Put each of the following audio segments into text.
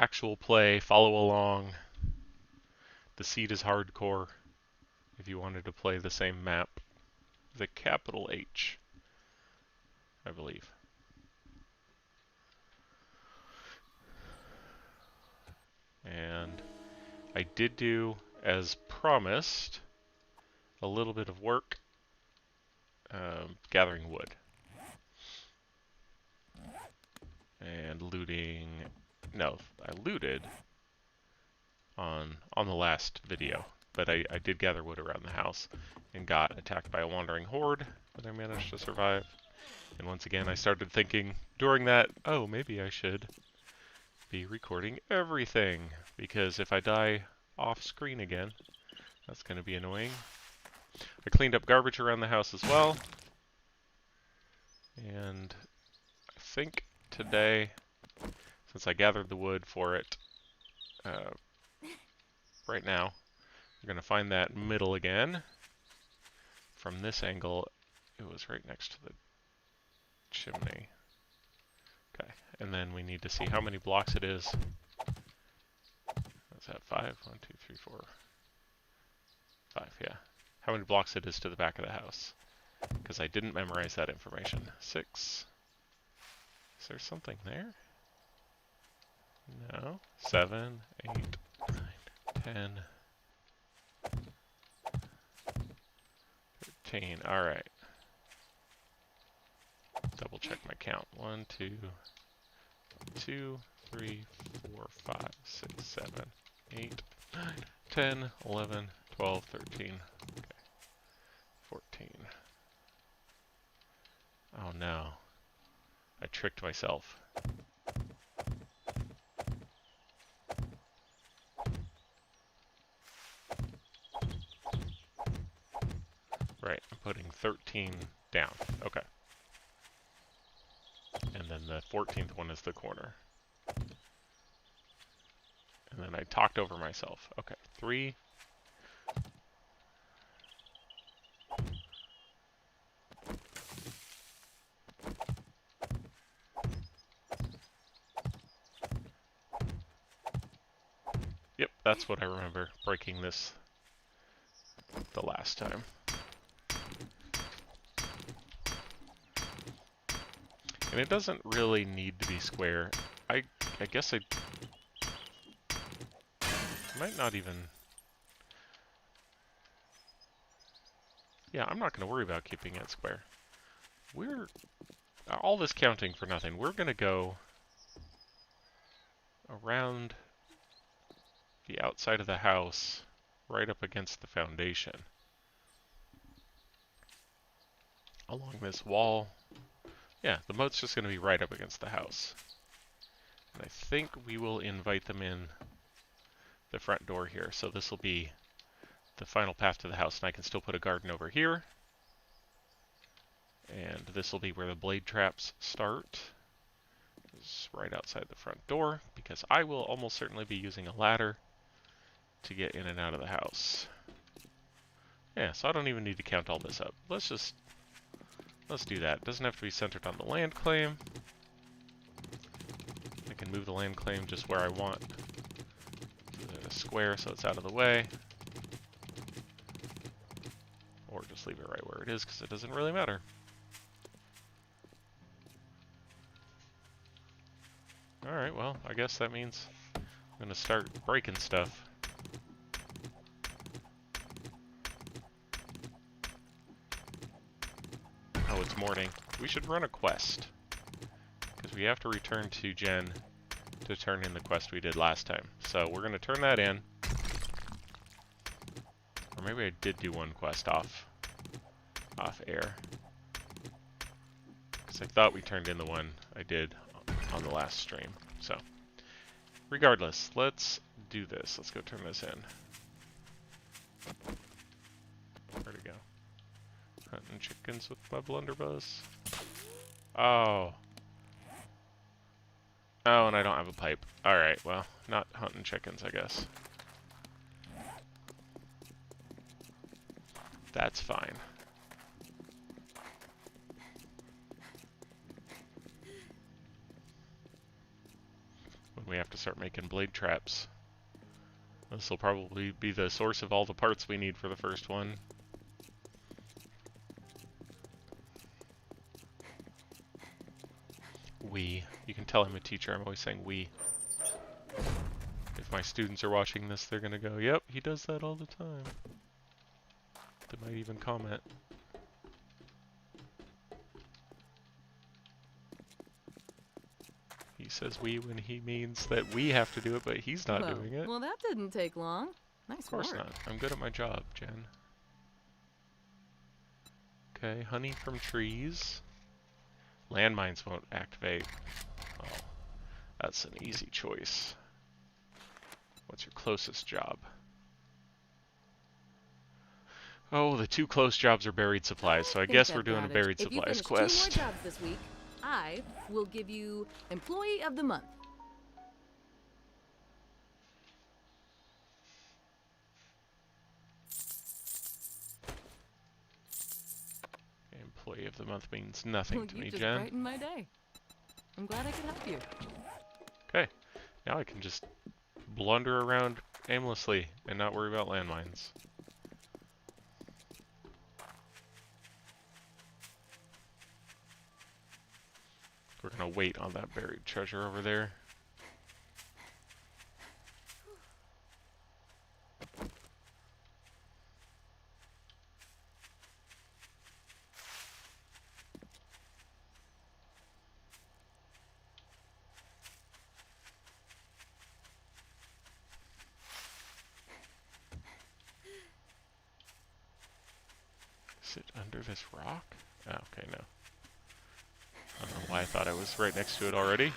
actual play, follow along. The seed is hardcore if you wanted to play the same map. The capital H, I believe. And I did do, as promised, a little bit of work gathering wood. And looting... No, I looted on the last video, but I did gather wood around the house and got attacked by a wandering horde, but I managed to survive. And once again I started thinking during that, oh, maybe I should be recording everything, because if I die off screen again, that's going to be annoying. I cleaned up garbage around the house as well, and I think today, since I gathered the wood for it, right now, we're going to find that middle again. From this angle, it was right next to the chimney. Okay, and then we need to see how many blocks it is. What's that, 5? 1, 2, 3, 4, 5, yeah. How many blocks it is to the back of the house. Because I didn't memorize that information. 6. Is there something there? No. 7, 8, 9, 10, 13. Alright. Double check my count. 1, 2, 2, 3, 4, 5, 6, 7, 8, 9, 10, 11, 12, 13, okay. 14. Oh no. I tricked myself. Right, I'm putting 13 down. Okay. And then the 14th one is the corner. And then I talked over myself. Okay, 3. Yep, that's what I remember breaking this the last time. And it doesn't really need to be square. I guess I might not even... Yeah, I'm not going to worry about keeping it square. We're... all this counting for nothing. We're going to go around the outside of the house, right up against the foundation. Along this wall. Yeah, the moat's just going to be right up against the house. And I think we will invite them in the front door here. So this will be the final path to the house, and I can still put a garden over here. And this will be where the blade traps start. It's right outside the front door, because I will almost certainly be using a ladder to get in and out of the house. Yeah, so I don't even need to count all this up. Let's do that. It doesn't have to be centered on the land claim. I can move the land claim just where I want. To the square so it's out of the way. Or just leave it right where it is because it doesn't really matter. Alright, well, I guess that means I'm going to start breaking stuff. Oh, it's morning. We should run a quest. Because we have to return to Jen to turn in the quest we did last time. So we're going to turn that in. Or maybe I did do one quest off air. Because I thought we turned in the one I did on the last stream. So, regardless, let's do this. Let's go turn this in. Where'd it go? Hunting chickens with my blunderbuss. Oh. Oh, and I don't have a pipe. Alright, well, not hunting chickens, I guess. That's fine. when we have to start making blade traps. This will probably be the source of all the parts we need for the first one. We. You can tell I'm a teacher, I'm always saying we. If my students are watching this, they're gonna go, yep, he does that all the time. They might even comment. He says we when he means that we have to do it, but he's not doing it. Well, that didn't take long. Nice Of course work. not. I'm good at my job, Jen. Okay, honey from trees. Landmines won't activate. Oh, that's an easy choice. What's your closest job? Oh, the two close jobs are buried supplies, so I guess we're doing a buried supplies quest. If you finish 2 more jobs this week, I will give you Employee of the Month. Employee of the month means nothing to me, You just Jen. brightened my day. I'm glad I could help you. Okay, now I can just blunder around aimlessly and not worry about landmines. We're gonna wait on that buried treasure over there. Is it under this rock? Oh, okay, no. I don't know why I thought I was right next to it already.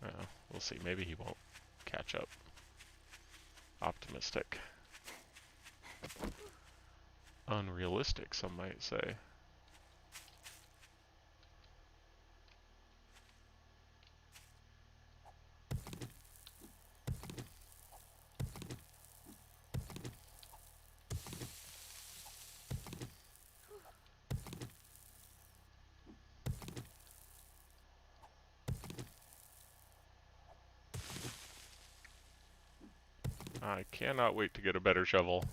Oh, we'll see. Maybe he won't catch up. Optimistic. Unrealistic, some might say. I cannot wait to get a better shovel.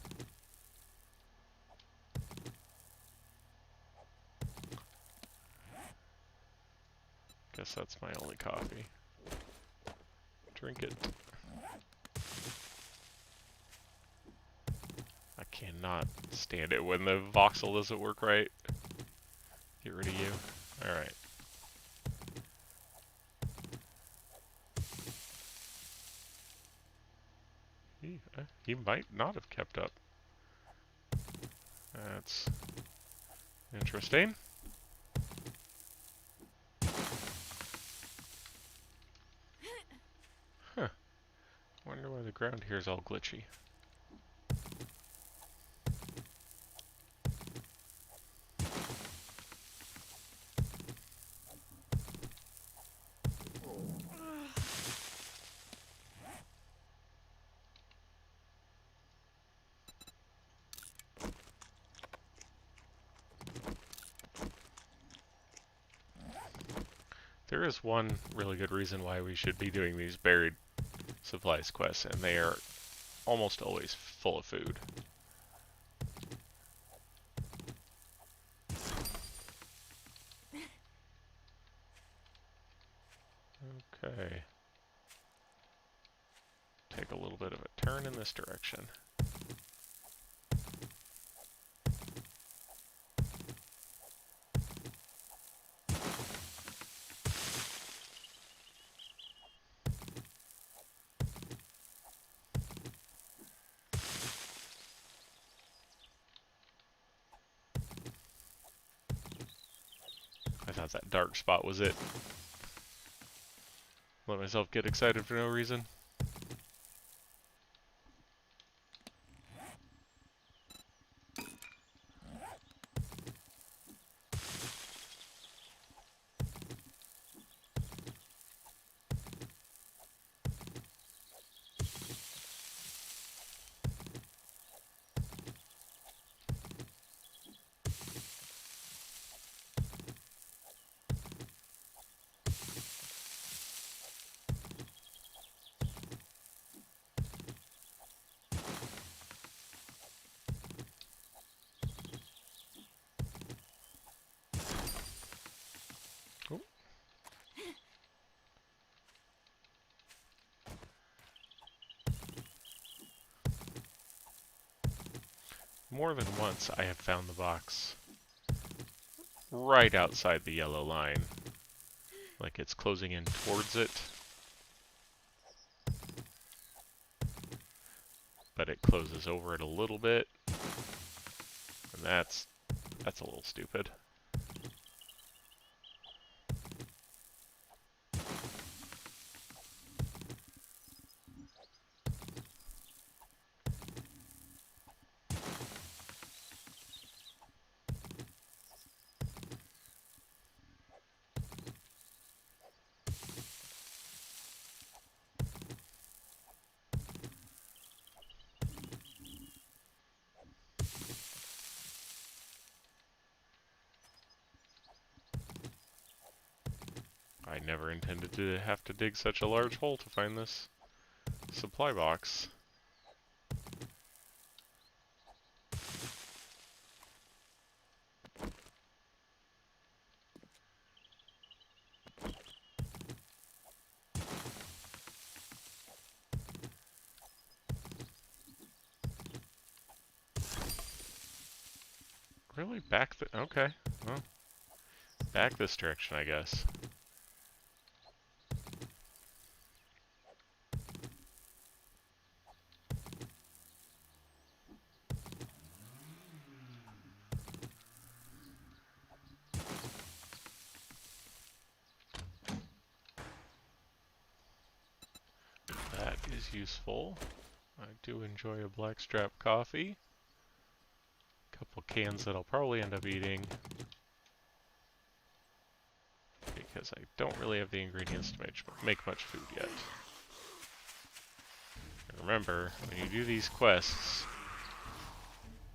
Guess that's my only coffee. Drink it. I cannot stand it when the voxel doesn't work right. Get rid of you. Alright. He might not have kept up. That's interesting. Huh. Wonder why the ground here is all glitchy. There is one really good reason why we should be doing these buried supplies quests, and they are almost always full of food. Okay. Take a little bit of a turn in this direction. I thought that dark spot was it. Let myself get excited for no reason. more than once I have found the box right outside the yellow line. Like it's closing in towards it. But it closes over it a little bit. And that's a little stupid. I never intended to have to dig such a large hole to find this supply box. Really? Okay. Well, back this direction, I guess. That is useful. I do enjoy a blackstrap coffee. Couple cans that I'll probably end up eating. Because I don't really have the ingredients to make much food yet. And remember, when you do these quests,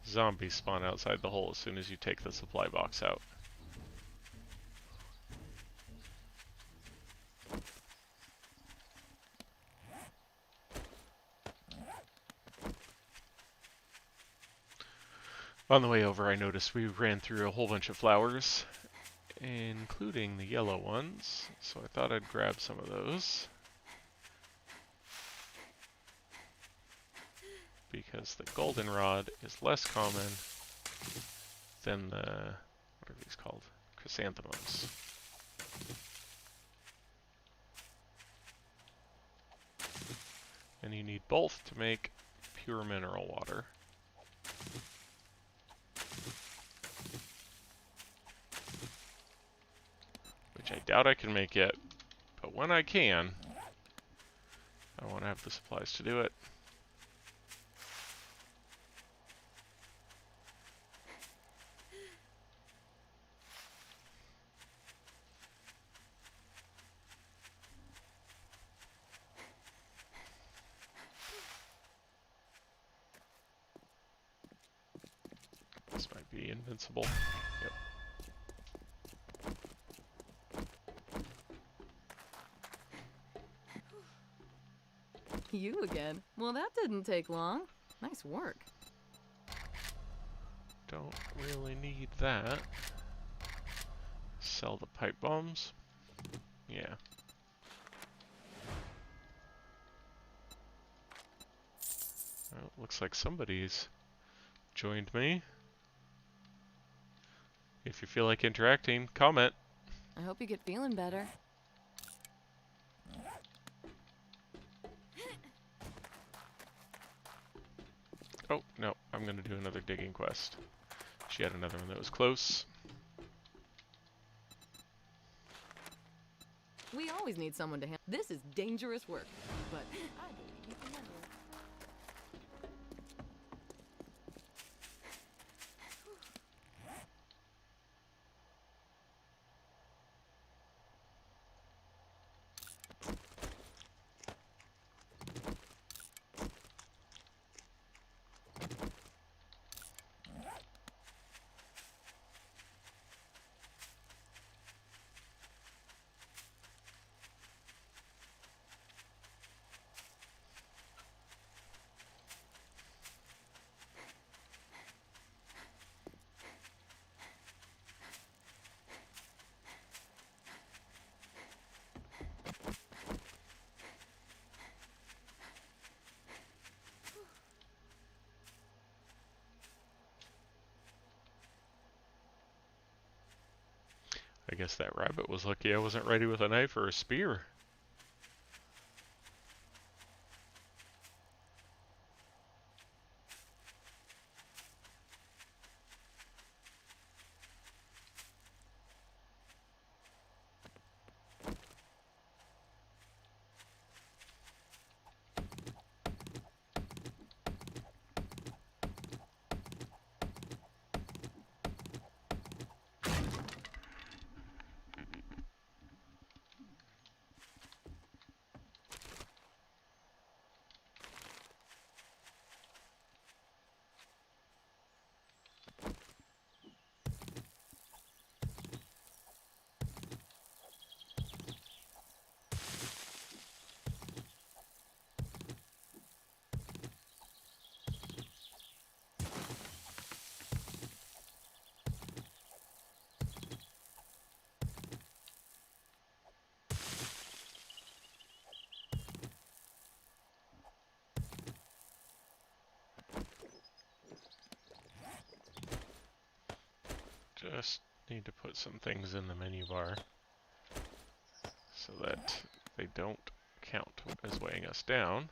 zombies spawn outside the hole as soon as you take the supply box out. On the way over, I noticed we ran through a whole bunch of flowers, including the yellow ones, so I thought I'd grab some of those. Because the goldenrod is less common than the, what are these called? Chrysanthemums. And you need both to make pure mineral water. Which I doubt I can make yet, but when I can, I want to have the supplies to do it. This might be invincible. Yep. You again? Well, that didn't take long. Nice work. Don't really need that. Sell the pipe bombs. Yeah. Well, looks like somebody's joined me. If you feel like interacting, comment. I hope you get feeling better. Oh, no, I'm gonna do another digging quest. She had another one that was close. We always need someone to handle. This is dangerous work, but I believe you can handle it. I guess that rabbit was lucky I wasn't ready with a knife or a spear. Just need to put some things in the menu bar so that they don't count as weighing us down.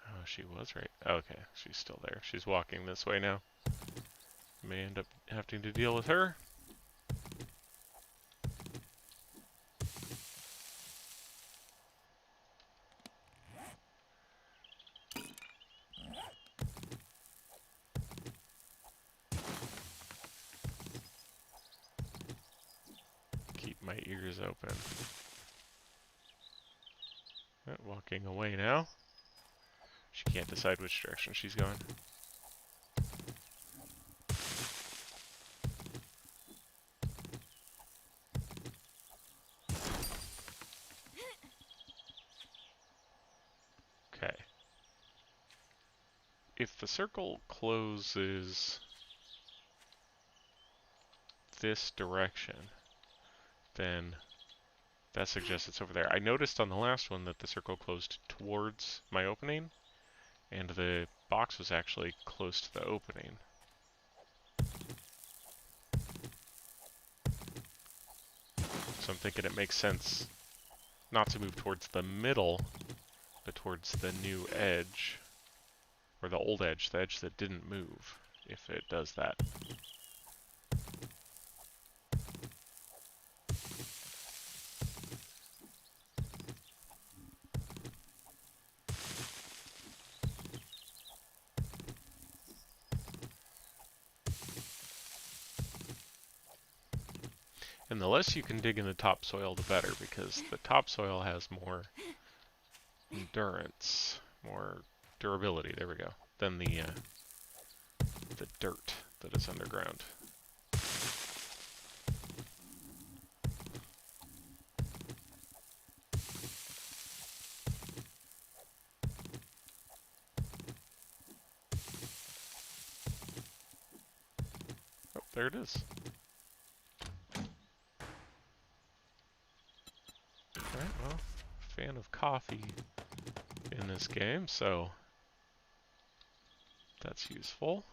Oh, she was right. Okay, she's still there. She's walking this way now. May end up having to deal with her. Keep my ears open. Walking away now. She can't decide which direction she's going. Okay. If the circle closes this direction, then that suggests it's over there. I noticed on the last one that the circle closed towards my opening, and the box was actually close to the opening. So I'm thinking it makes sense not to move towards the middle, but towards the new edge, or the old edge, the edge that didn't move, if it does that. And the less you can dig in the topsoil, the better, because the topsoil has more endurance, more durability, there we go, than the dirt that is underground. Oh, there it is. Alright, well, fan of coffee in this game, so that's useful.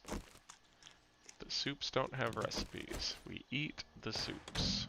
The soups don't have recipes. We eat the soups.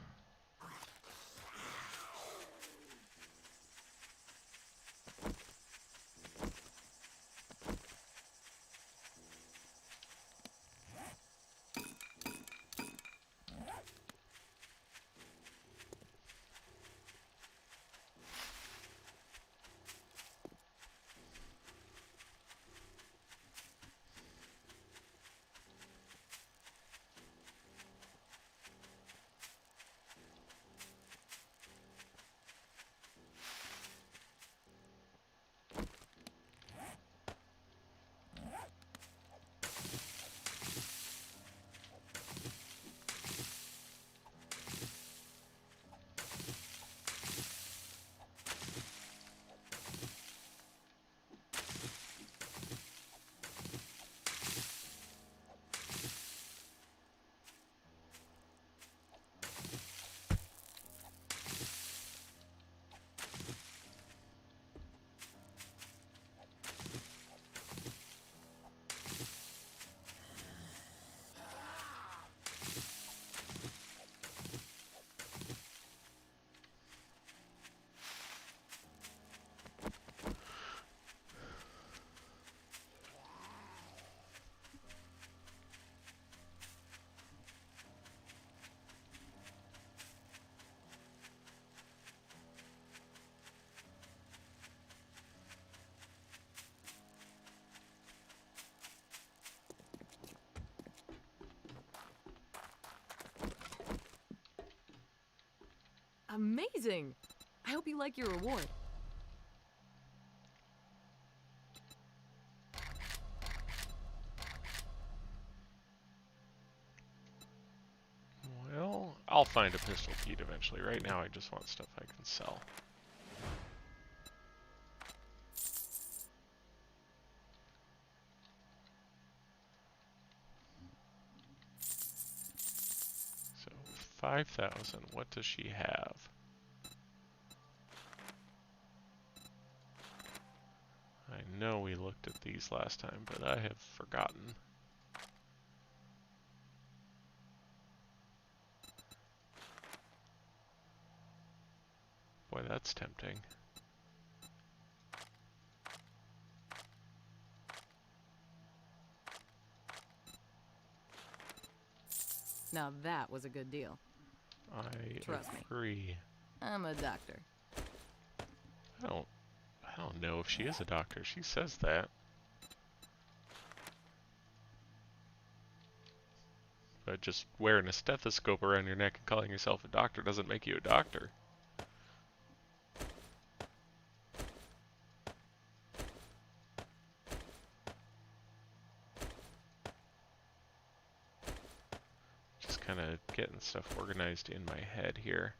Amazing! I hope you like your reward. Well, I'll find a pistol feed eventually. Right now I just want stuff I can sell. So, 5,000. What does she have? I know we looked at these last time, but I have forgotten. Boy, that's tempting. Now that was a good deal. I Trust me. agree. I'm a doctor. I don't know if she is a doctor. She says that. But just wearing a stethoscope around your neck and calling yourself a doctor doesn't make you a doctor. Just kind of getting stuff organized in my head here.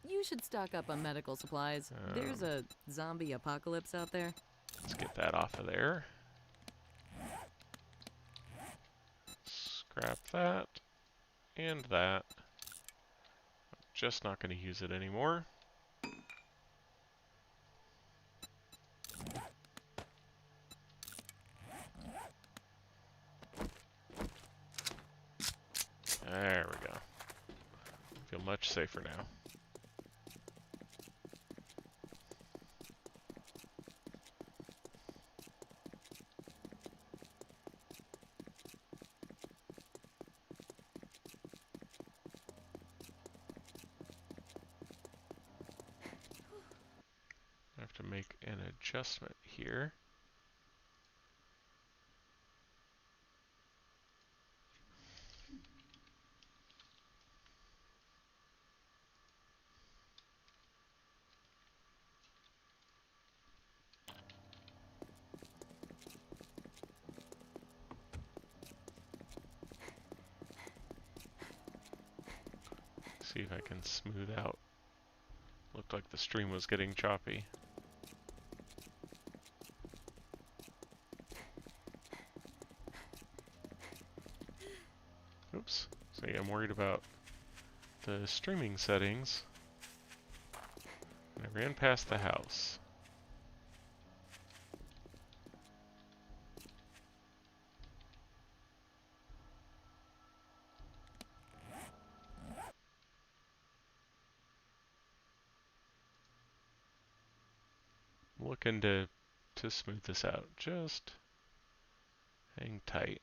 You should stock up on medical supplies. There's a zombie apocalypse out there. Let's get that off of there. Scrap that. And that. I'm just not going to use it anymore. There we go. I feel much safer now. I have to make an adjustment here. See if I can smooth out. Looked like the stream was getting choppy. Oops. See, I'm worried about the streaming settings. And I ran past the house. I'm looking to smooth this out. Just hang tight.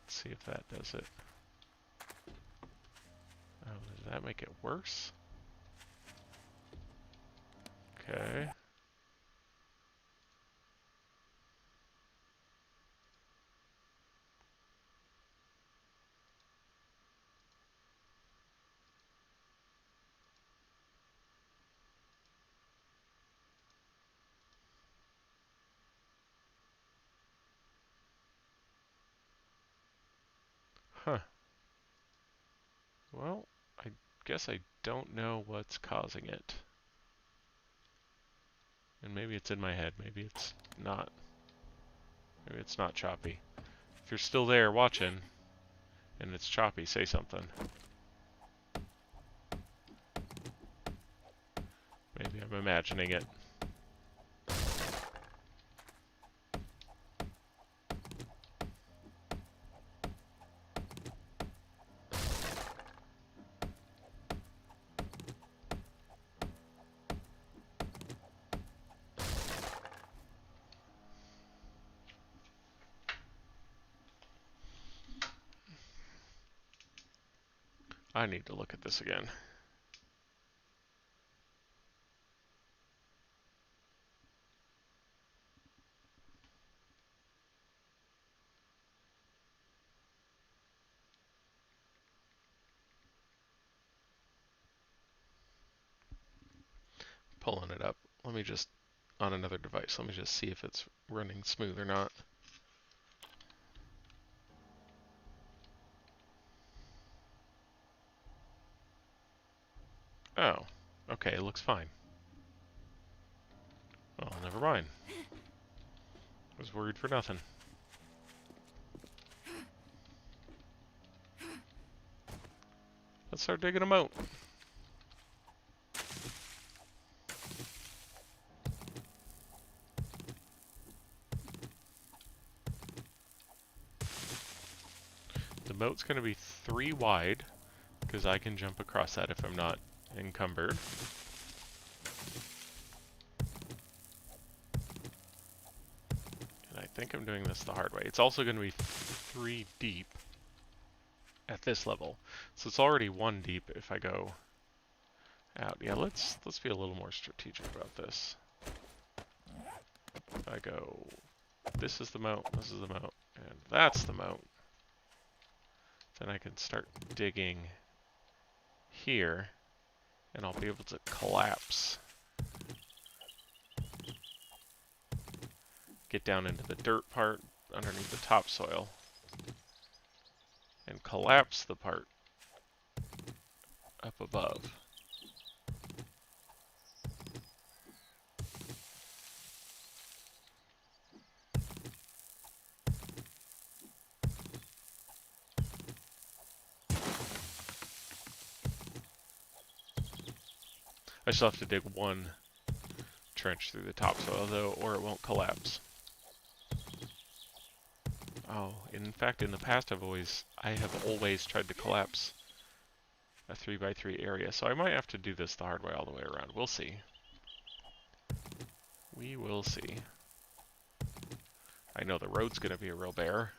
Let's see if that does it. Oh, does that make it worse? Okay. Huh. Well, I guess I don't know what's causing it. And maybe it's in my head. Maybe it's not. Maybe it's not choppy. If you're still there watching, and it's choppy, say something. Maybe I'm imagining it. I need to look at this again. Pulling it up. Let me just, on another device, let me just see if it's running smooth or not. Oh, okay, it looks fine. Well, never mind. I was worried for nothing. Let's start digging a moat. The moat's going to be 3 wide, because I can jump across that if I'm not encumbered. And I think I'm doing this the hard way. It's also going to be 3 deep at this level. So it's already 1 deep if I go out. Yeah, let's be a little more strategic about this. If I go, this is the moat, this is the moat, and that's the moat. Then I can start digging here, and I'll be able to collapse. Get down into the dirt part underneath the topsoil, and collapse the part up above. I still have to dig 1 trench through the topsoil though, or it won't collapse. Oh, in fact, in the past I have always tried to collapse a 3x3 area, so I might have to do this the hard way all the way around. We'll see. We will see. I know the road's going to be a real bear,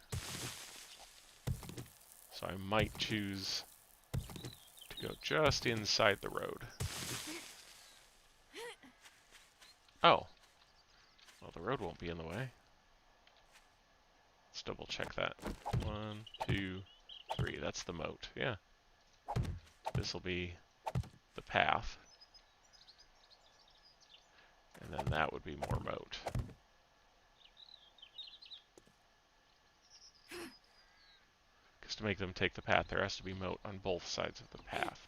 so I might choose to go just inside the road. Oh. Well, the road won't be in the way. Let's double check that. 1, 2, 3. That's the moat. Yeah. This will be the path. And then that would be more moat. Because to make them take the path, there has to be moat on both sides of the path.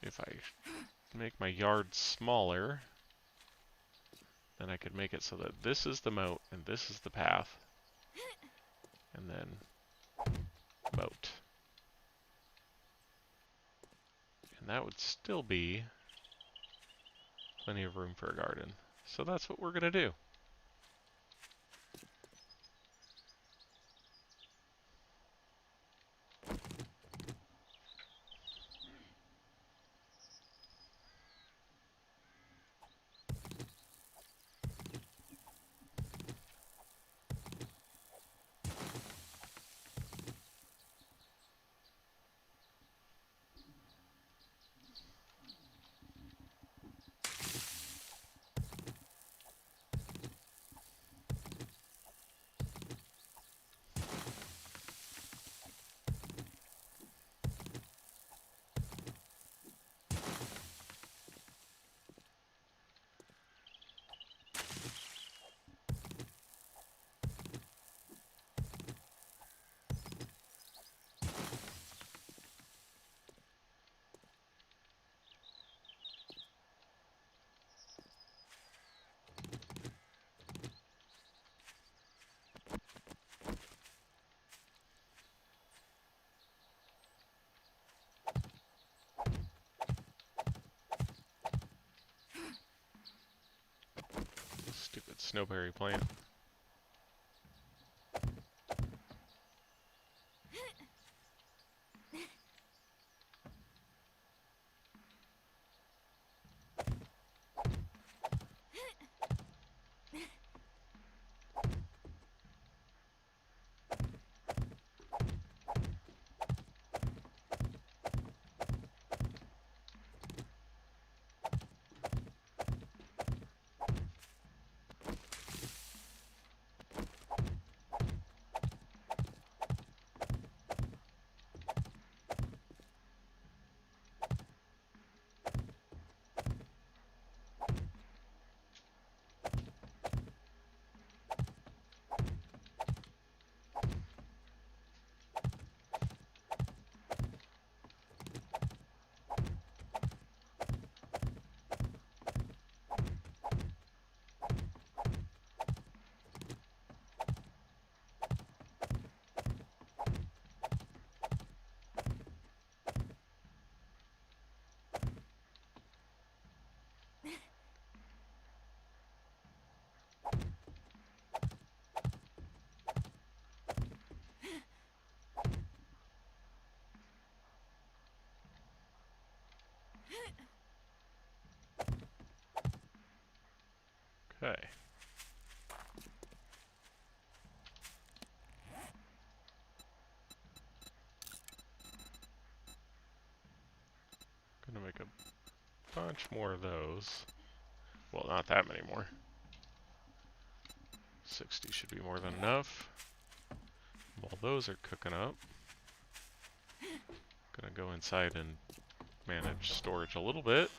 If I make my yard smaller, then I could make it so that this is the moat and this is the path. And then moat. And that would still be plenty of room for a garden. So that's what we're going to do. Stupid snowberry plant. Okay. Gonna make a bunch more of those. Well, not that many more. 60 should be more than enough. While those are cooking up, gonna go inside and manage storage a little bit.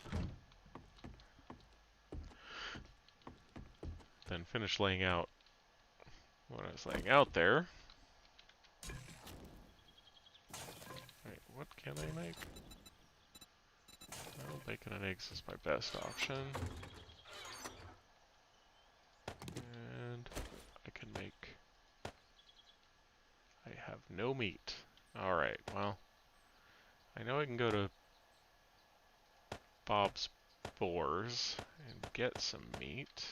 Then finish laying out what I was laying out there. Wait, what can I make? Well, bacon and eggs is my best option. And I can make... I have no meat. Alright, well, I know I can go to Bob's Boars and get some meat.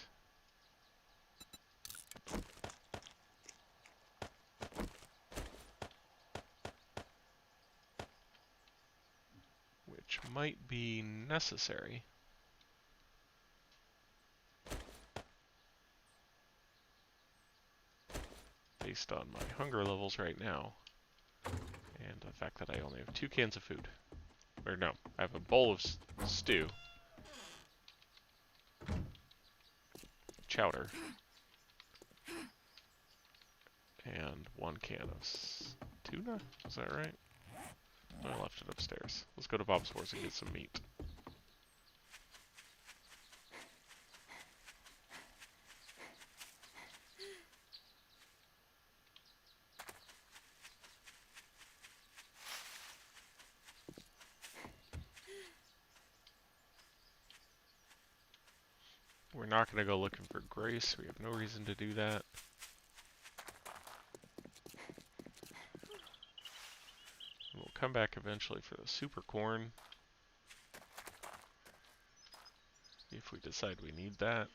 Which might be necessary. Based on my hunger levels right now. And the fact that I only have 2 cans of food. Or no, I have a bowl of stew. Chowder. And 1 can of tuna? Is that right? I left it upstairs. Let's go to Bob's Boars and get some meat. We're not going to go looking for grace. We have no reason to do that. We'll come back eventually for the super corn. If we decide we need that.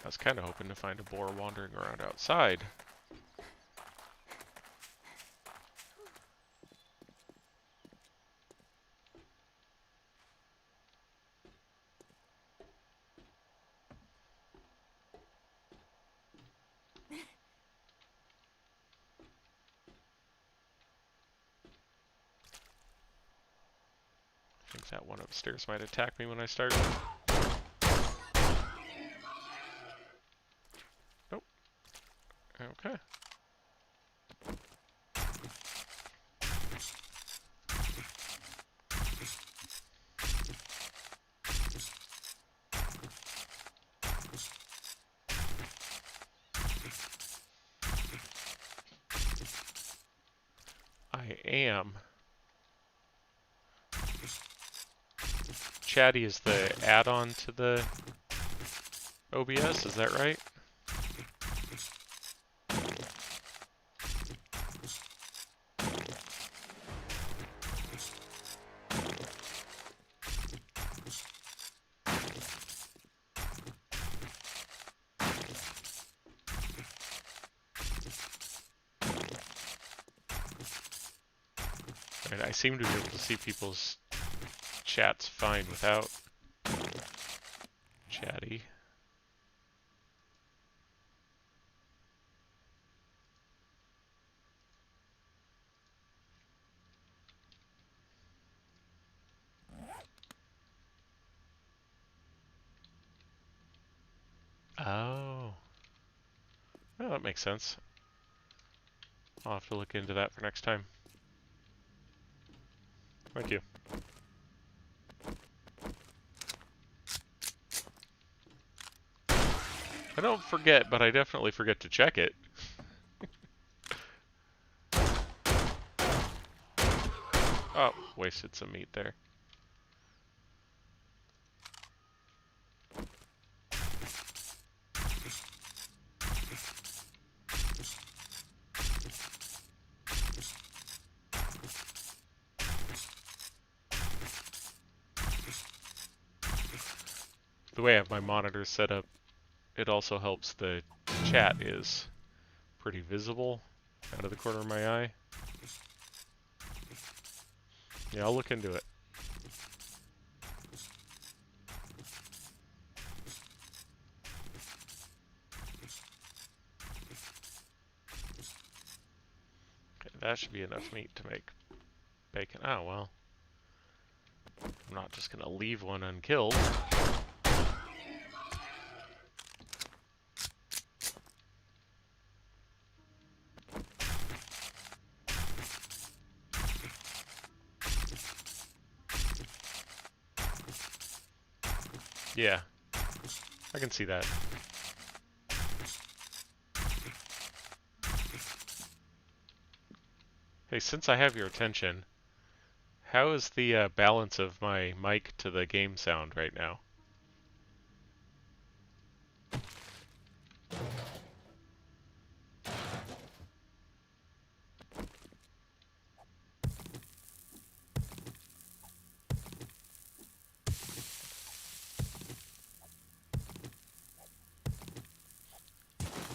I was kind of hoping to find a boar wandering around outside. I think that one upstairs might attack me when I start. Nope. Okay. I am. Chatty is the add-on to the OBS, is that right? And I seem to be able to see people's chats fine without Chatty. Oh. Well, that makes sense. I'll have to look into that for next time. Thank you. I don't forget, but I definitely forget to check it. Oh, wasted some meat there. The way I have my monitor set up, it also helps the chat is pretty visible out of the corner of my eye. Yeah, I'll look into it. That should be enough meat to make bacon. Oh, well. I'm not just gonna leave one unkilled. Yeah, I can see that. Hey, since I have your attention, how is the balance of my mic to the game sound right now?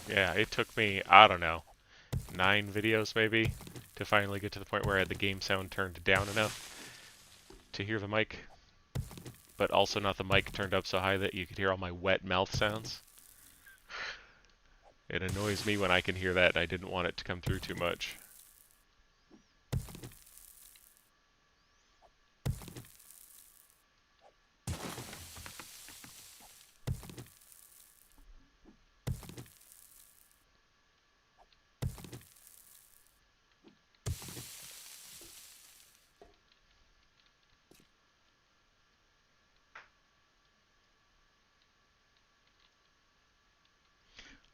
Yeah, it took me, I don't know, 9 videos maybe to finally get to the point where I had the game sound turned down enough to hear the mic, but also not the mic turned up so high that you could hear all my wet mouth sounds. It annoys me when I can hear that, and I didn't want it to come through too much.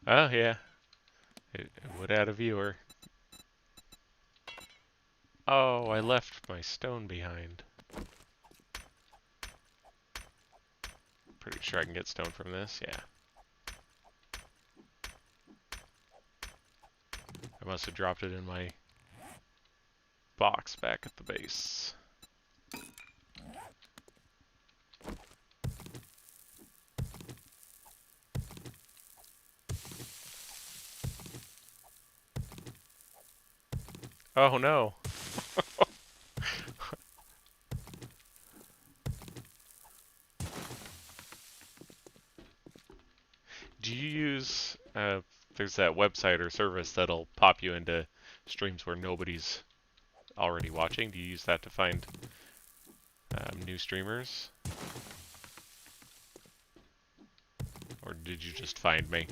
Oh, yeah. It would add a viewer. Oh, I left my stone behind. Pretty sure I can get stone from this, yeah. I must have dropped it in my box back at the base. Oh no! Do you use, there's that website or service that'll pop you into streams where nobody's already watching? Do you use that to find new streamers? Or did you just find me?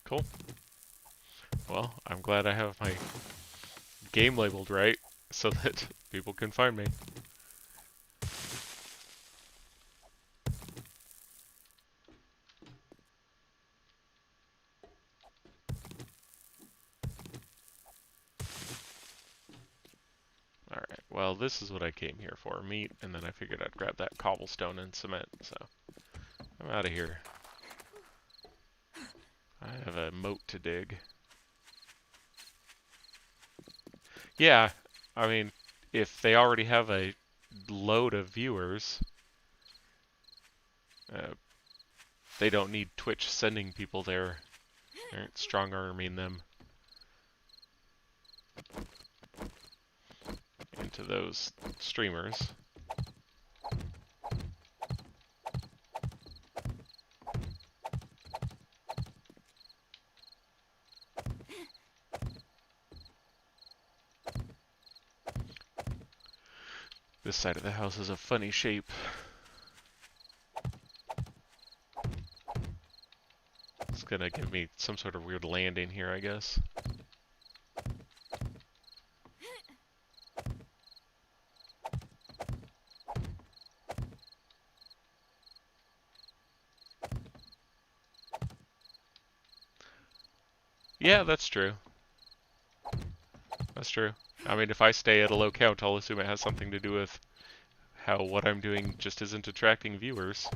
Cool. Well, I'm glad I have my game labeled right so that people can find me. Alright, well this is what I came here for, meat, and then I figured I'd grab that cobblestone and cement, so I'm out of here. I have a moat to dig. Yeah, I mean, if they already have a load of viewers, they don't need Twitch sending people there. They aren't strong-arming them into those streamers. This side of the house is a funny shape. It's gonna give me some sort of weird landing here, I guess. Yeah, that's true. That's true. I mean, if I stay at a low count, I'll assume it has something to do with how what I'm doing just isn't attracting viewers.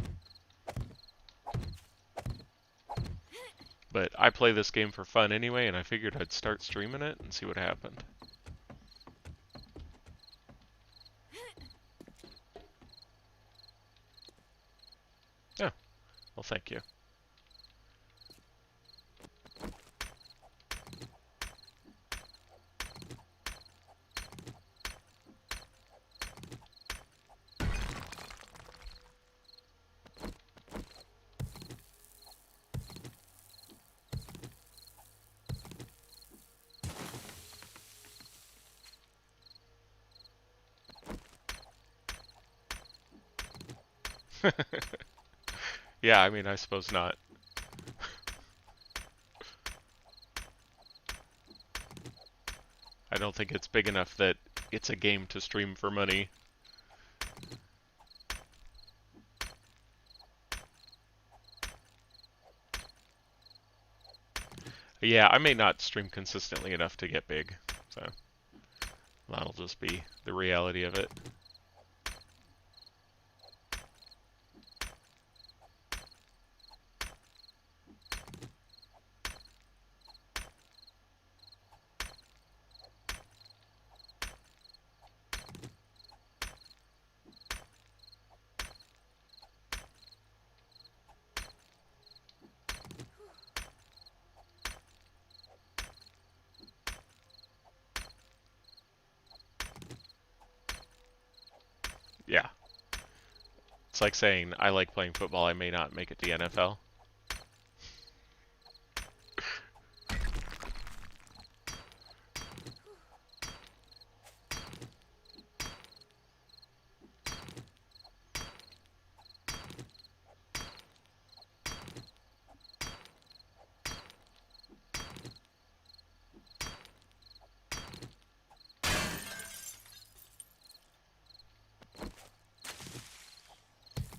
But I play this game for fun anyway, and I figured I'd start streaming it and see what happened. thank you. Yeah, I mean, I suppose not. I don't think it's big enough that it's a game to stream for money. Yeah, I may not stream consistently enough to get big, so that'll just be the reality of it. Yeah. It's like saying, I like playing football, I may not make it to the NFL.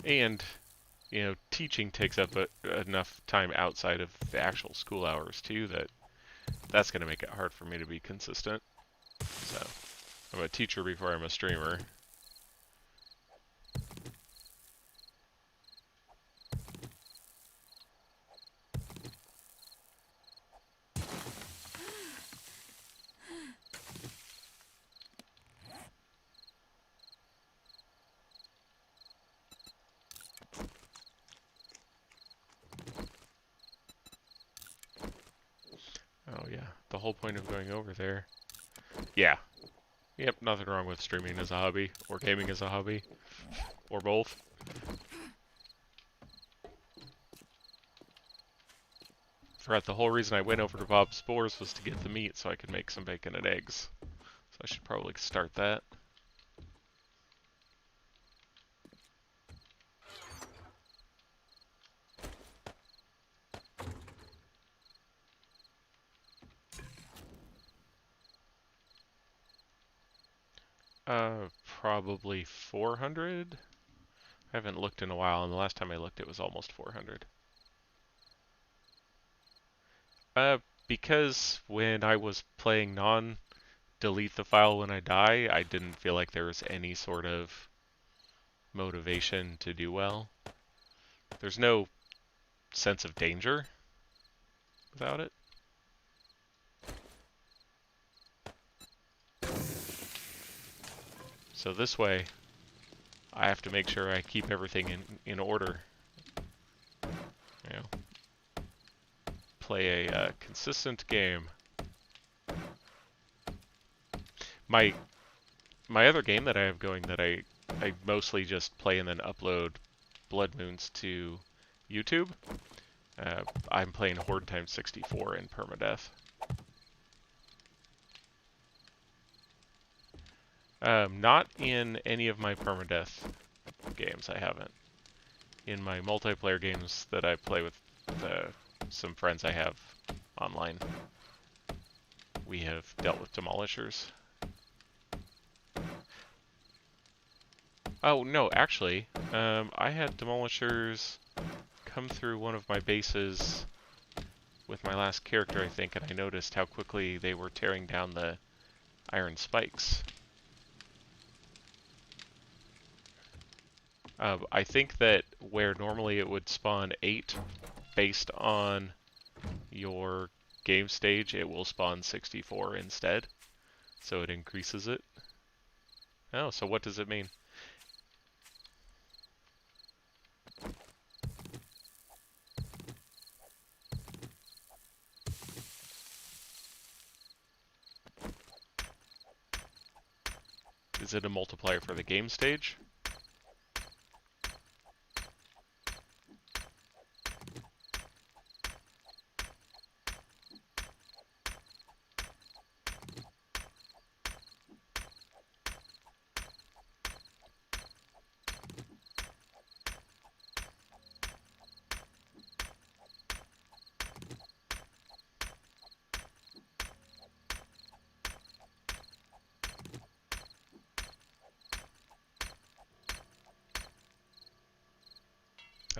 And, you know, teaching takes up enough time outside of the actual school hours, too, that's going to make it hard for me to be consistent. So, I'm a teacher before I'm a streamer. Oh yeah, the whole point of going over there. Yeah. Yep, nothing wrong with streaming as a hobby, or gaming as a hobby, or both. Forgot the whole reason I went over to Bob's Spores was to get the meat so I could make some bacon and eggs. So I should probably start that. Probably 400? I haven't looked in a while, and the last time I looked it was almost 400. Because when I was playing delete the file when I die, I didn't feel like there was any sort of motivation to do well. There's no sense of danger without it. So this way, I have to make sure I keep everything in order. You know, play a consistent game. My other game that I have going that I mostly just play and then upload Blood Moons to YouTube. I'm playing Horde times 64 in Permadeath. Not in any of my Permadeath games, I haven't. In my multiplayer games that I play with some friends I have online, we have dealt with demolishers. Oh, no, actually, I had demolishers come through one of my bases with my last character, I think, and I noticed how quickly they were tearing down the iron spikes. I think that where normally it would spawn 8 based on your game stage, it will spawn 64 instead. So it increases it. Oh, so what does it mean? Is it a multiplier for the game stage?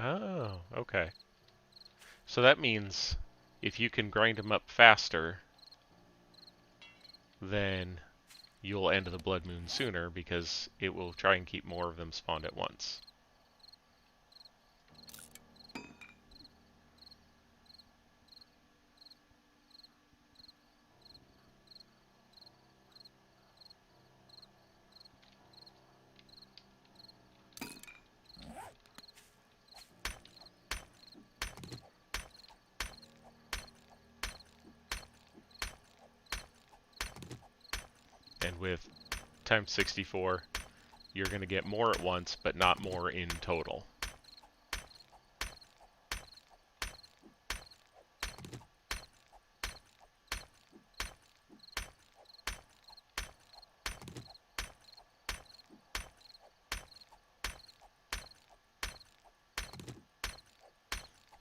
Oh, okay. So that means if you can grind them up faster, then you'll end the blood moon sooner because it will try and keep more of them spawned at once. And with times 64, you're going to get more at once, but not more in total.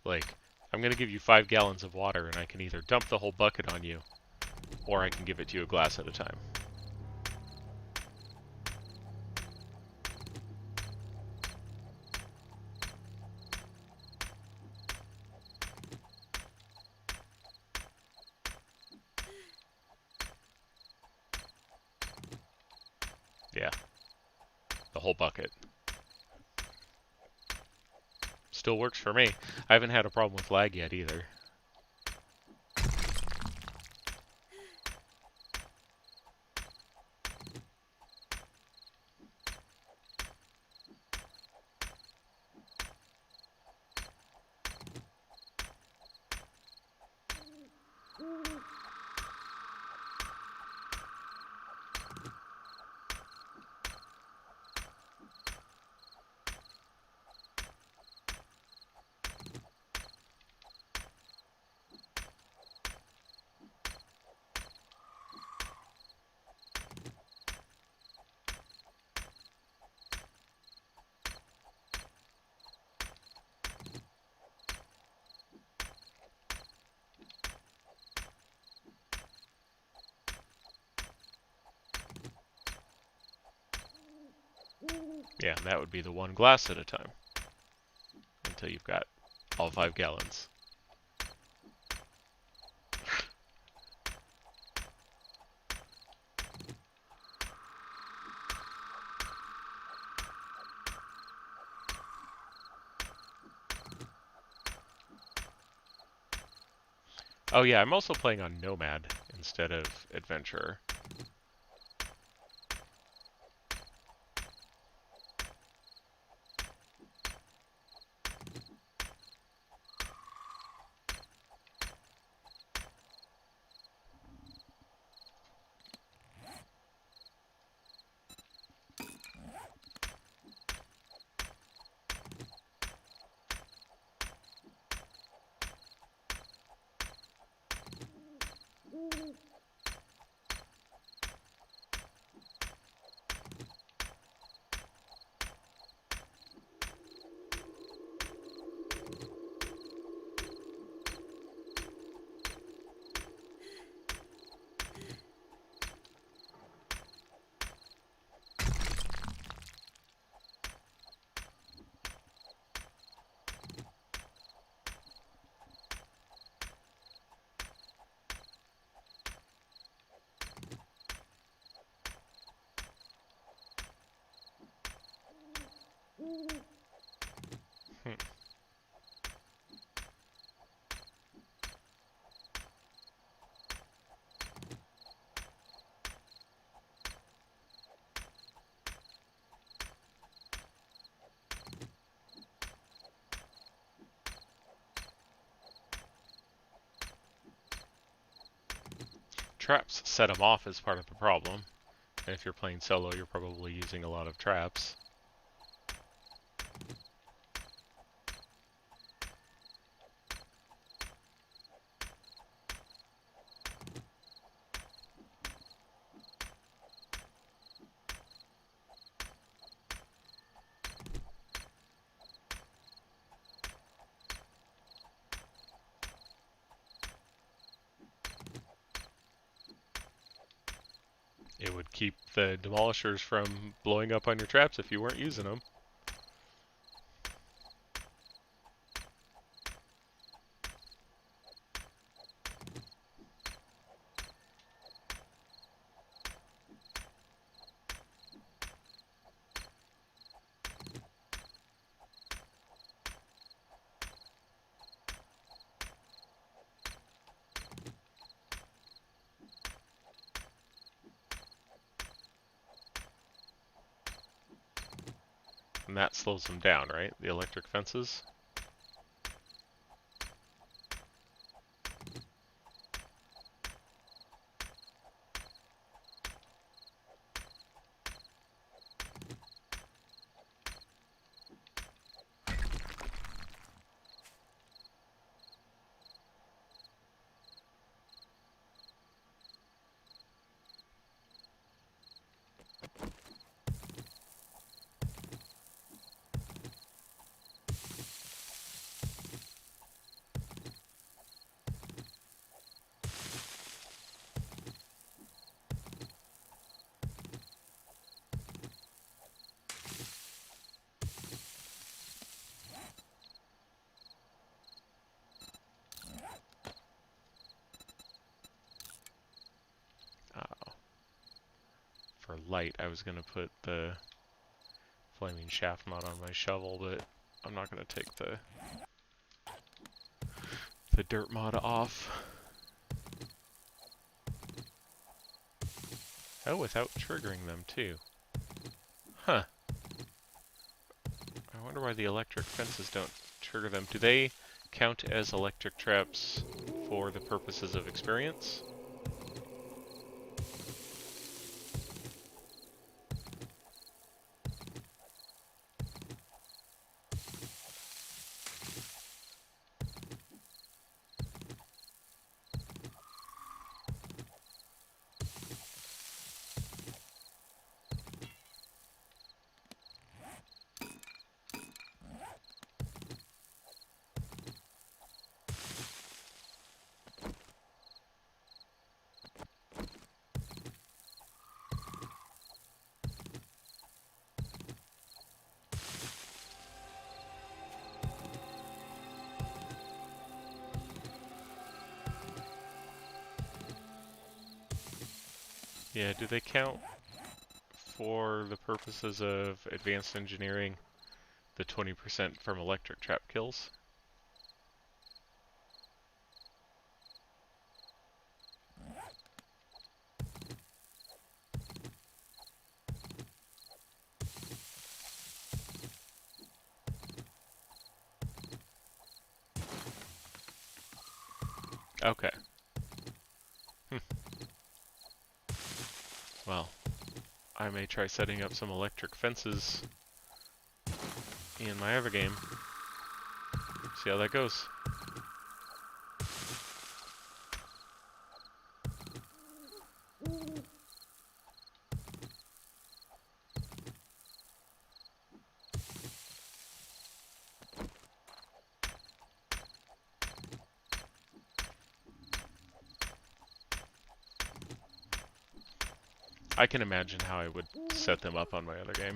Like, I'm going to give you 5 gallons of water, and I can either dump the whole bucket on you, or I can give it to you a glass at a time. Yeah, the whole bucket. Still works for me. I haven't had a problem with lag yet either. Yeah, that would be the 1 glass at a time. Until you've got all 5 gallons. Oh yeah, I'm also playing on Nomad instead of Adventurer. Hmm. Traps set them off as part of the problem, And if you're playing solo, you're probably using a lot of traps. It would keep the demolishers from blowing up on your traps if you weren't using them. And that slows them down, right? The electric fences? Oh. For light, I was going to put the flaming shaft mod on my shovel, but I'm not going to take the dirt mod off. Oh, without triggering them too. Huh. I wonder why the electric fences don't trigger them. Do they count as electric traps for the purposes of experience? Yeah, do they count for the purposes of advanced engineering the 20% from electric trap kills? Okay. Well, I may try setting up some electric fences in my other game. See how that goes. I can imagine how I would set them up on my other game.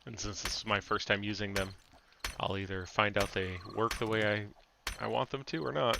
And since this is my first time using them, I'll either find out they work the way I want them to or not.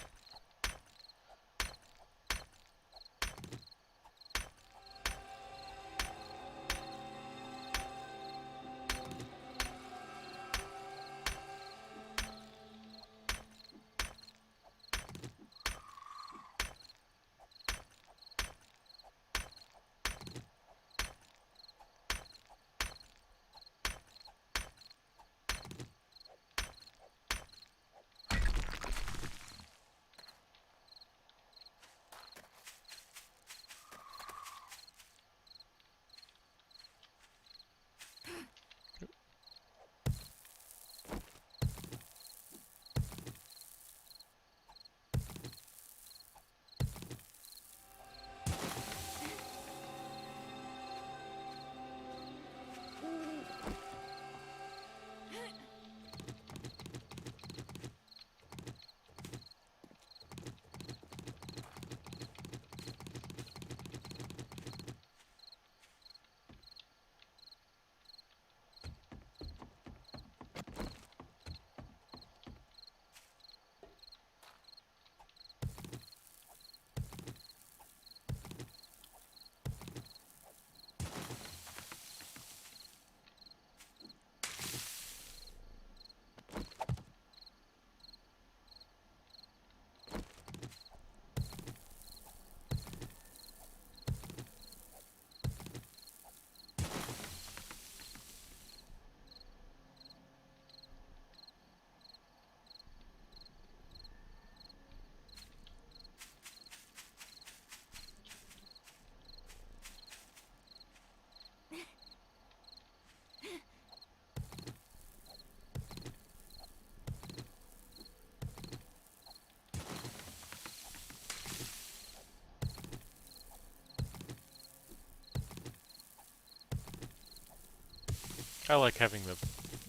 I like having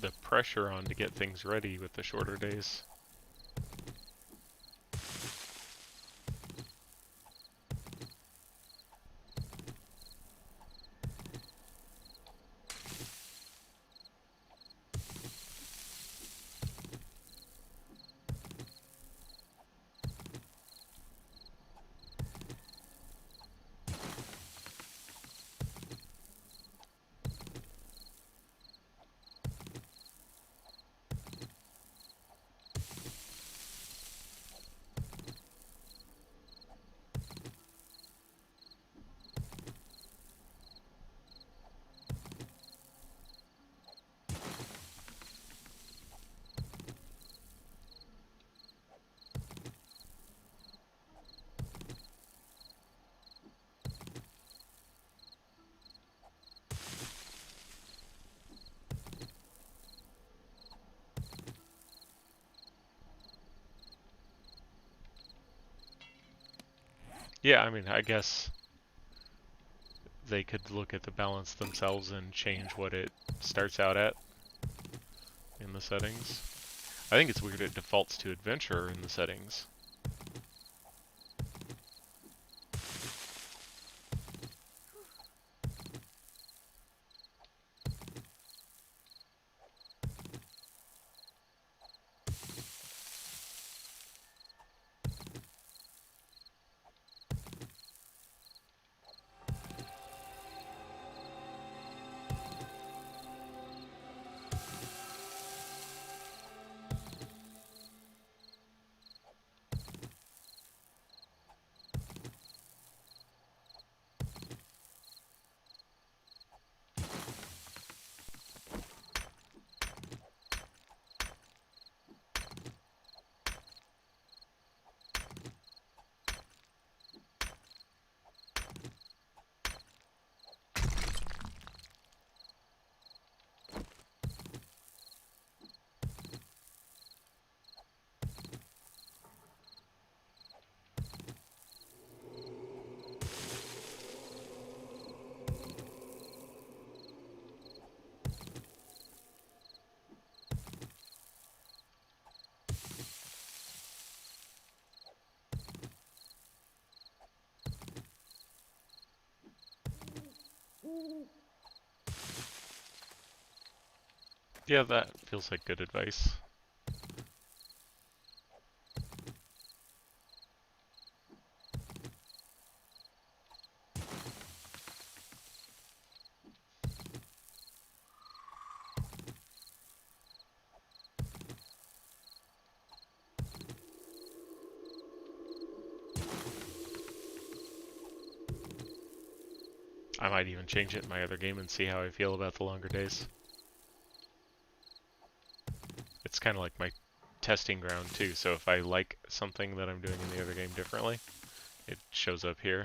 the pressure on to get things ready with the shorter days. Yeah, I mean, I guess they could look at the balance themselves and change what it starts out at in the settings. I think it's weird it defaults to adventure in the settings. Yeah, that feels like good advice. I might even change it in my other game and see how I feel about the longer days. It's kind of like my testing ground too, so if I like something that I'm doing in the other game differently, it shows up here.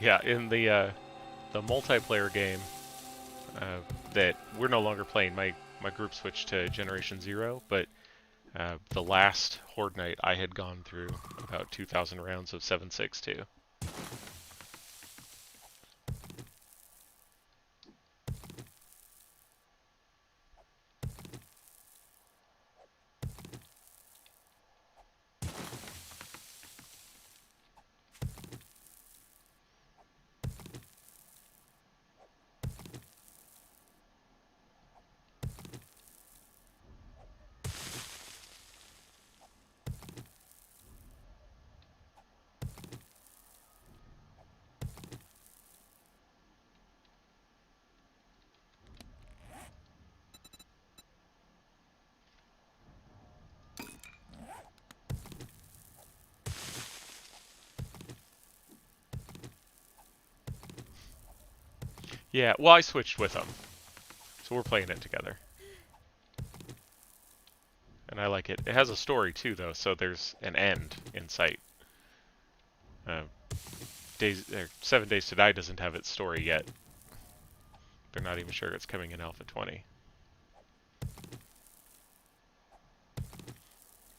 Yeah, in the multiplayer game that we're no longer playing, my group switched to Generation Zero, but the last Horde night I had gone through about 2,000 rounds of 7.6.2. Yeah, well, I switched with them, so we're playing it together. And I like it. It has a story too, though, so there's an end in sight. Uh, 7 Days to Die doesn't have its story yet. They're not even sure it's coming in Alpha 20.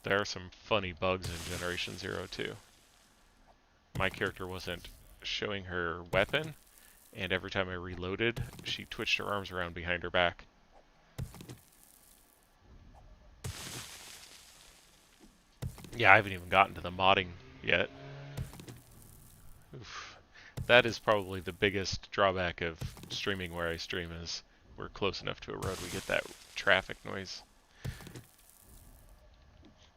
There are some funny bugs in Generation Zero too. My character wasn't showing her weapon, and every time I reloaded, she twitched her arms around behind her back. Yeah, I haven't even gotten to the modding yet. Oof. That is probably the biggest drawback of streaming where I stream is we're close enough to a road we get that traffic noise.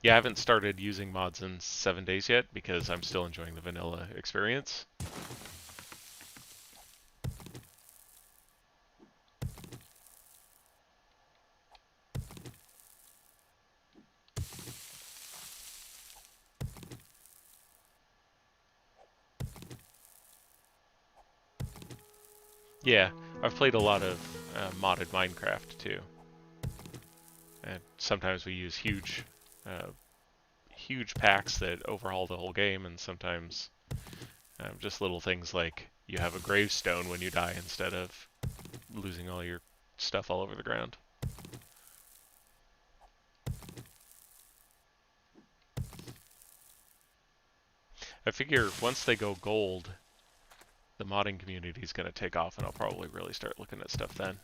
Yeah, I haven't started using mods in 7 days yet because I'm still enjoying the vanilla experience. Yeah, I've played a lot of modded Minecraft too. And sometimes we use huge packs that overhaul the whole game, and sometimes just little things like you have a gravestone when you die instead of losing all your stuff all over the ground. I figure once they go gold, the modding community is going to take off, and I'll probably really start looking at stuff then.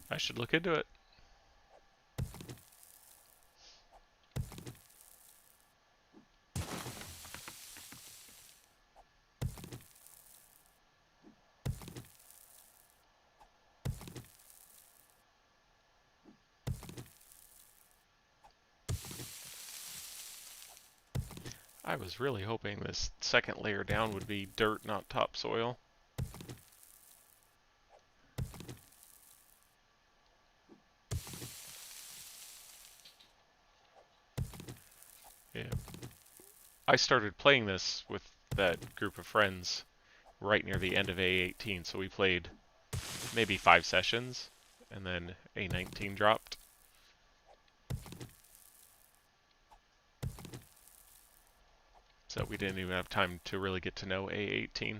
I should look into it. I was really hoping this second layer down would be dirt, not topsoil. Yeah. I started playing this with that group of friends right near the end of A18, so we played maybe 5 sessions, and then A19 dropped. So we didn't even have time to really get to know A18.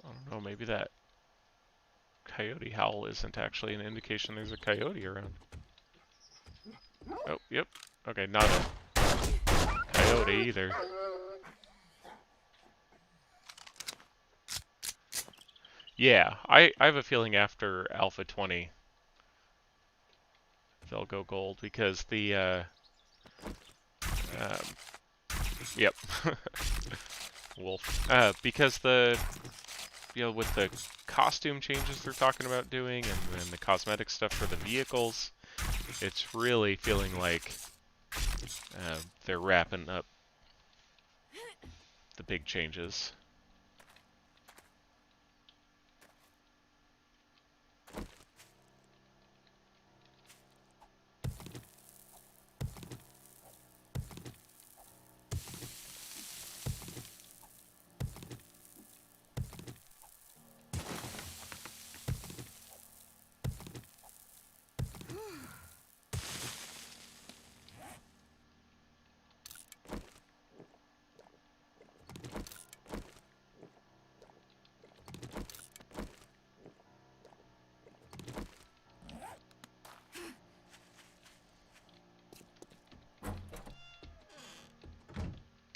I don't know, maybe that coyote howl isn't actually an indication there's a coyote around. Oh, yep. Okay, not a coyote either. Yeah, I have a feeling after Alpha 20 they'll go gold because the yep. Wolf. Because with the costume changes they're talking about doing and then the cosmetic stuff for the vehicles, it's really feeling like they're wrapping up the big changes.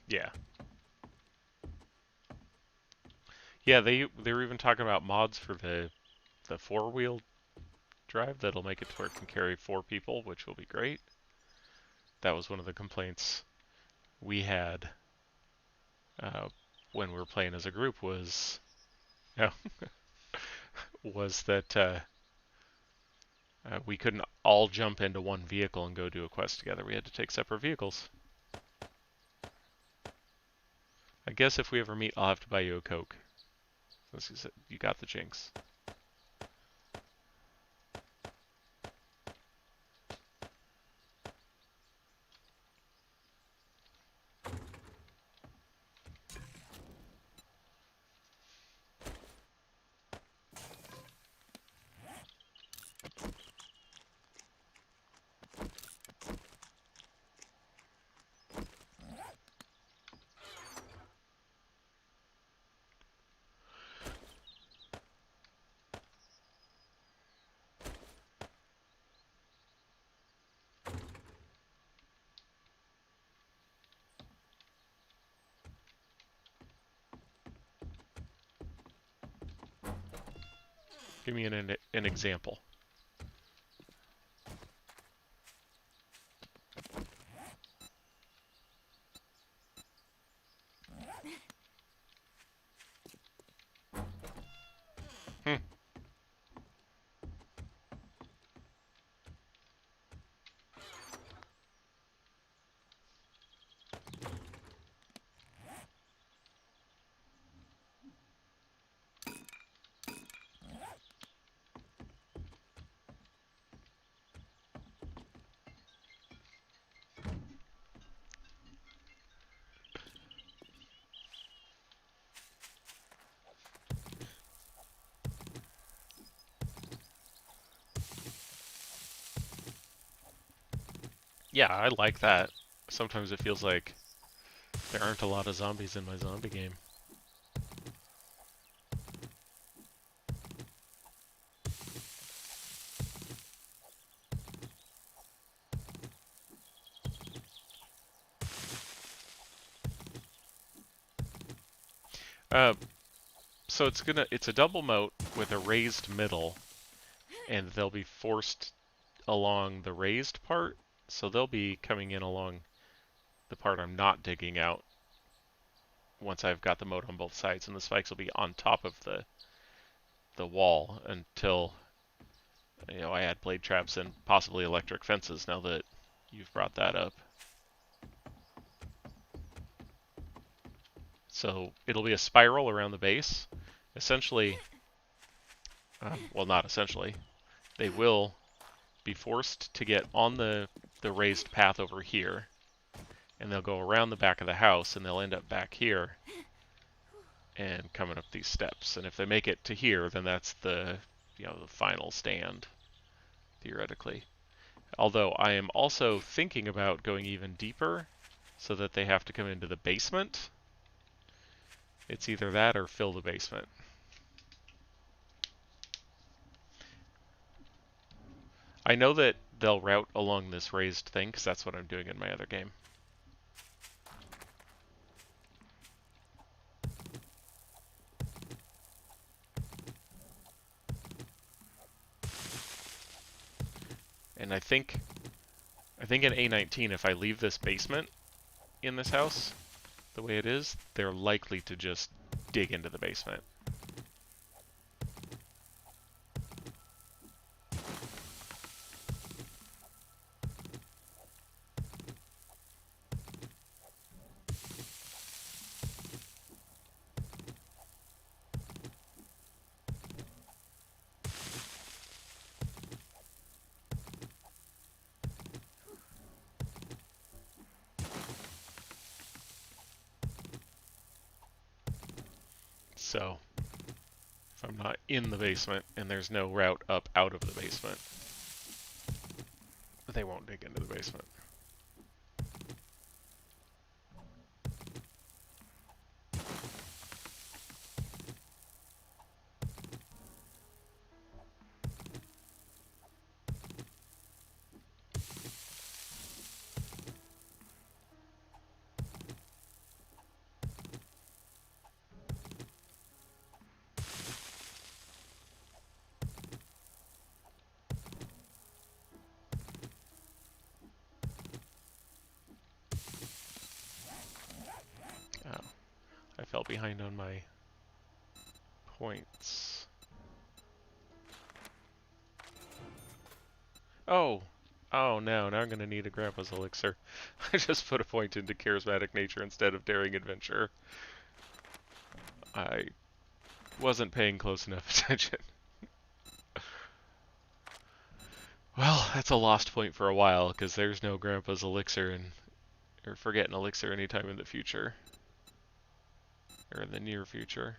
Yeah. Yeah, they were even talking about mods for the four-wheel drive that'll make it to where it can carry 4 people, which will be great. That was one of the complaints we had uh, when we were playing as a group uh, was that we couldn't all jump into one vehicle and go do a quest together. We had to take separate vehicles. I guess if we ever meet, I'll have to buy you a Coke. Since you got the jinx. Give me an example. Hmm. Yeah, I like that. Sometimes it feels like there aren't a lot of zombies in my zombie game. Uh, so it's a double moat with a raised middle, and they'll be forced along the raised part, so they'll be coming in along the part I'm not digging out once I've got the moat on both sides, and the spikes will be on top of the wall until I add blade traps and possibly electric fences now that you've brought that up. So it'll be a spiral around the base. Essentially, well, not essentially, they will be forced to get on the raised path over here, and they'll go around the back of the house, and they'll end up back here and coming up these steps. And if they make it to here, then that's the final stand, theoretically. Although I am also thinking about going even deeper so that they have to come into the basement. It's either that or fill the basement. I know that they'll route along this raised thing because that's what I'm doing in my other game. And I think in A19, if I leave this basement in this house the way it is, they're likely to just dig into the basement. So, if I'm not in the basement and there's no route up out of the basement, they won't dig into the basement. fell behind on my points. Oh! Oh no, now I'm gonna need a Grandpa's Elixir. I just put a point into Charismatic Nature instead of Daring Adventure. I wasn't paying close enough attention. Well, that's a lost point for a while, because there's no Grandpa's Elixir, or forget an Elixir anytime in the future. Or in the near future.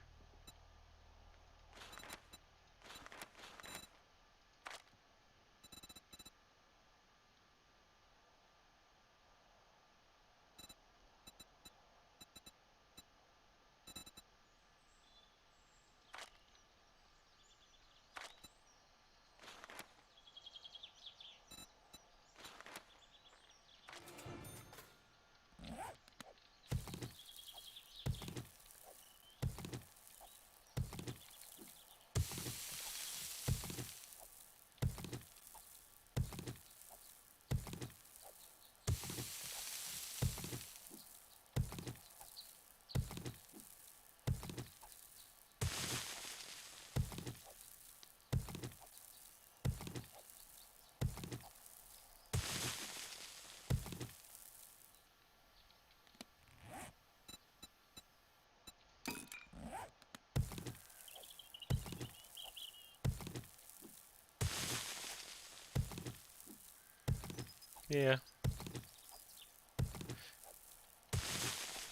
Yeah,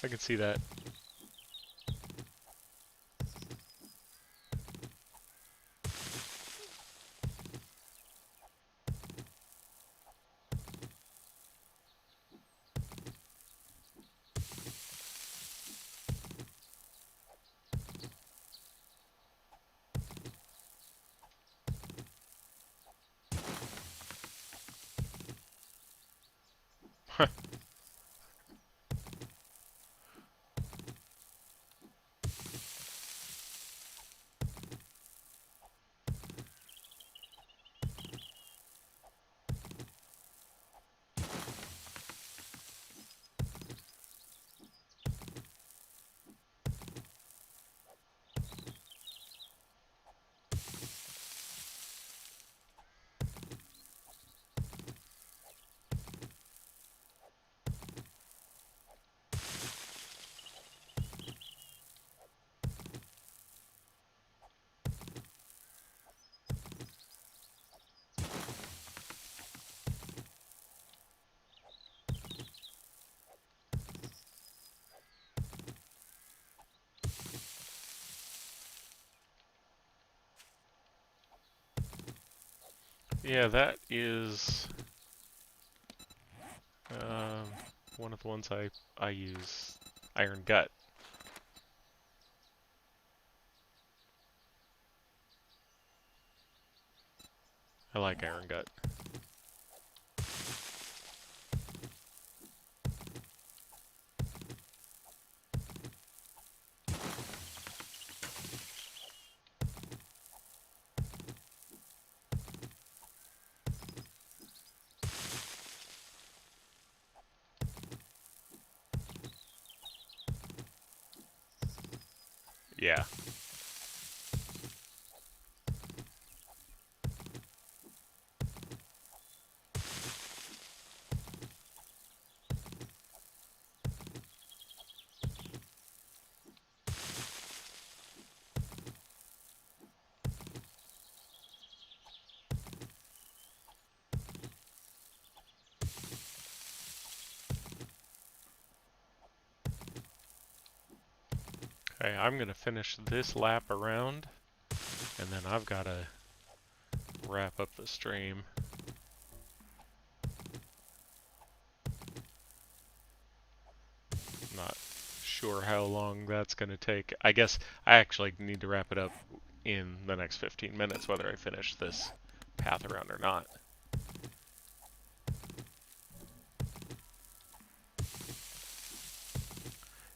I can see that. Yeah, that is one of the ones I use. Iron Gut. I like Iron Gut. Yeah. Okay, I'm gonna finish this lap around, and then I've gotta wrap up the stream. Not sure how long that's gonna take. I guess I actually need to wrap it up in the next 15 minutes, whether I finish this path around or not.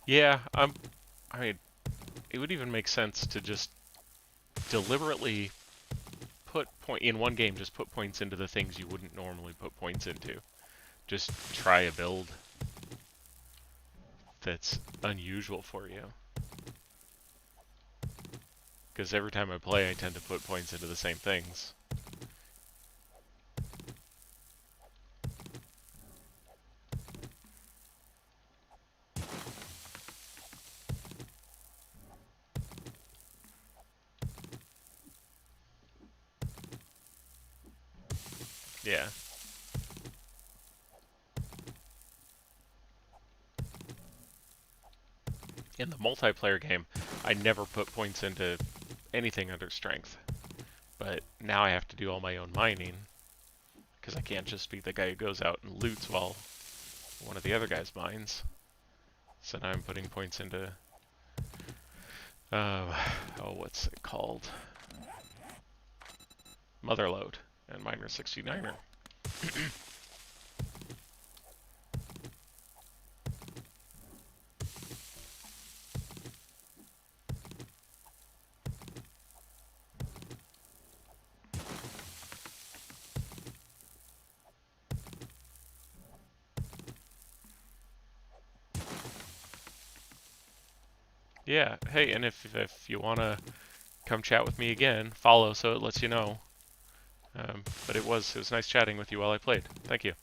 Yeah, I mean, it would even make sense to just deliberately in one game, just put points into the things you wouldn't normally put points into. Just try a build that's unusual for you. Because every time I play, I tend to put points into the same things. Yeah. In the multiplayer game, I never put points into anything under strength. But now I have to do all my own mining, because I can't just be the guy who goes out and loots while one of the other guys mines. So now I'm putting points into, what's it called? Motherload and Miner 69er. Yeah, hey, and if you want to come chat with me again, follow so it lets you know. But it was nice chatting with you while I played. Thank you.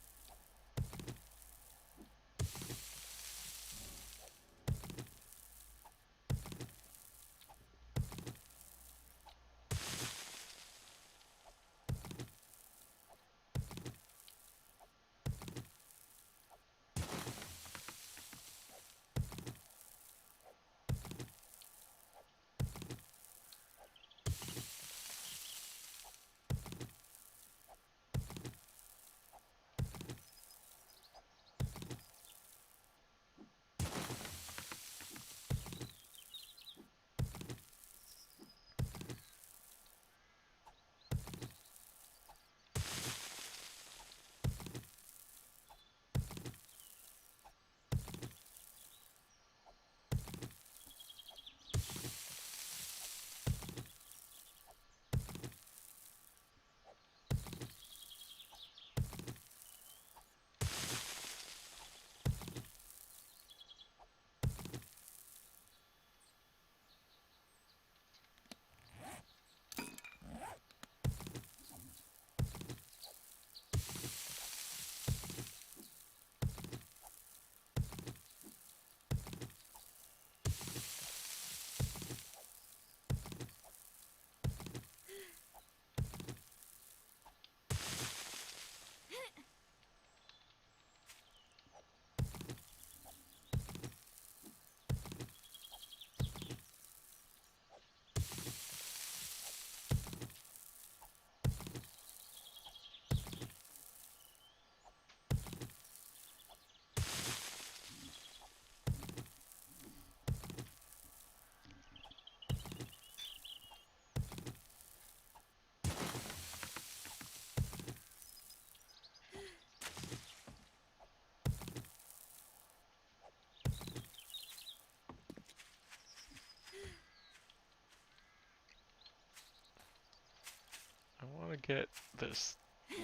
I want to get this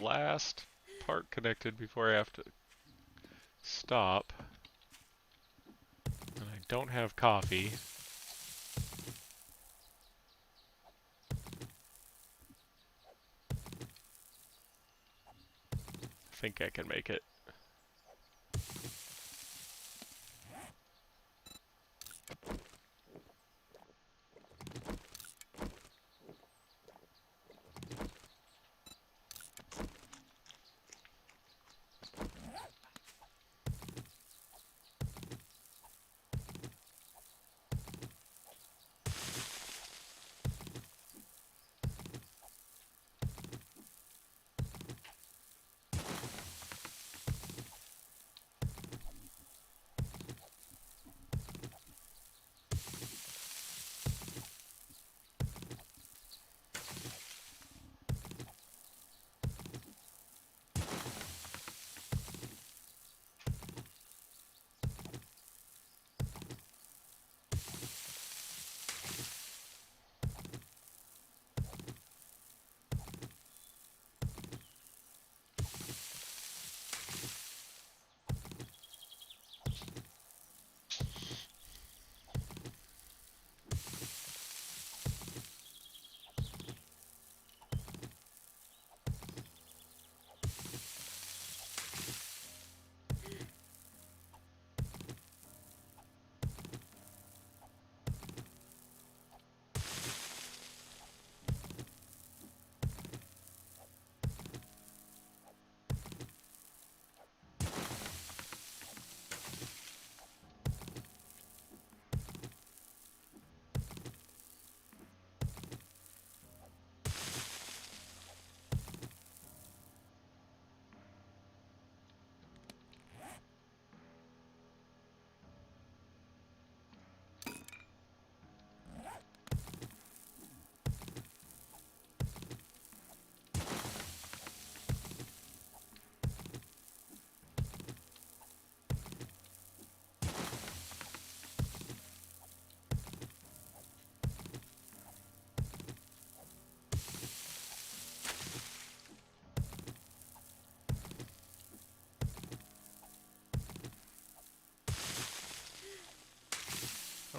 last part connected before I have to stop. And I don't have coffee. I think I can make it.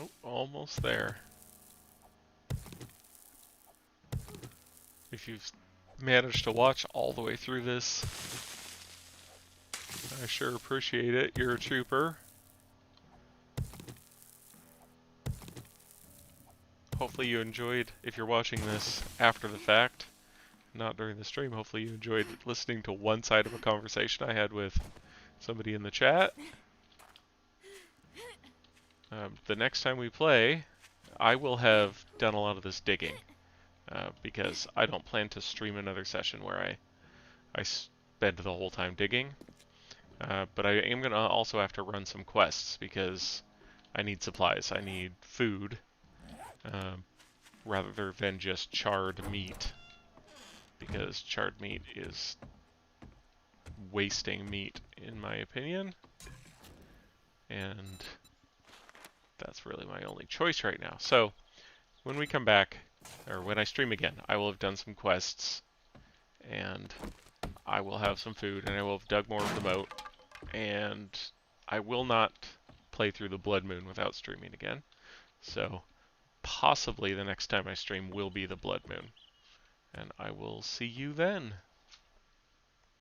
Oh, almost there. If you've managed to watch all the way through this, I sure appreciate it. You're a trooper. Hopefully you enjoyed, if you're watching this after the fact, not during the stream, hopefully you enjoyed listening to one side of a conversation I had with somebody in the chat. The next time we play, I will have done a lot of this digging, because I don't plan to stream another session where I spend the whole time digging. But I am going to also have to run some quests because I need supplies. I need food, um, rather than just charred meat, because charred meat is wasting meat in my opinion, and that's really my only choice right now. So when we come back, or when I stream again, I will have done some quests, and I will have some food, and I will have dug more of the moat, and I will not play through the Blood Moon without streaming again. So possibly the next time I stream will be the Blood Moon. And I will see you then.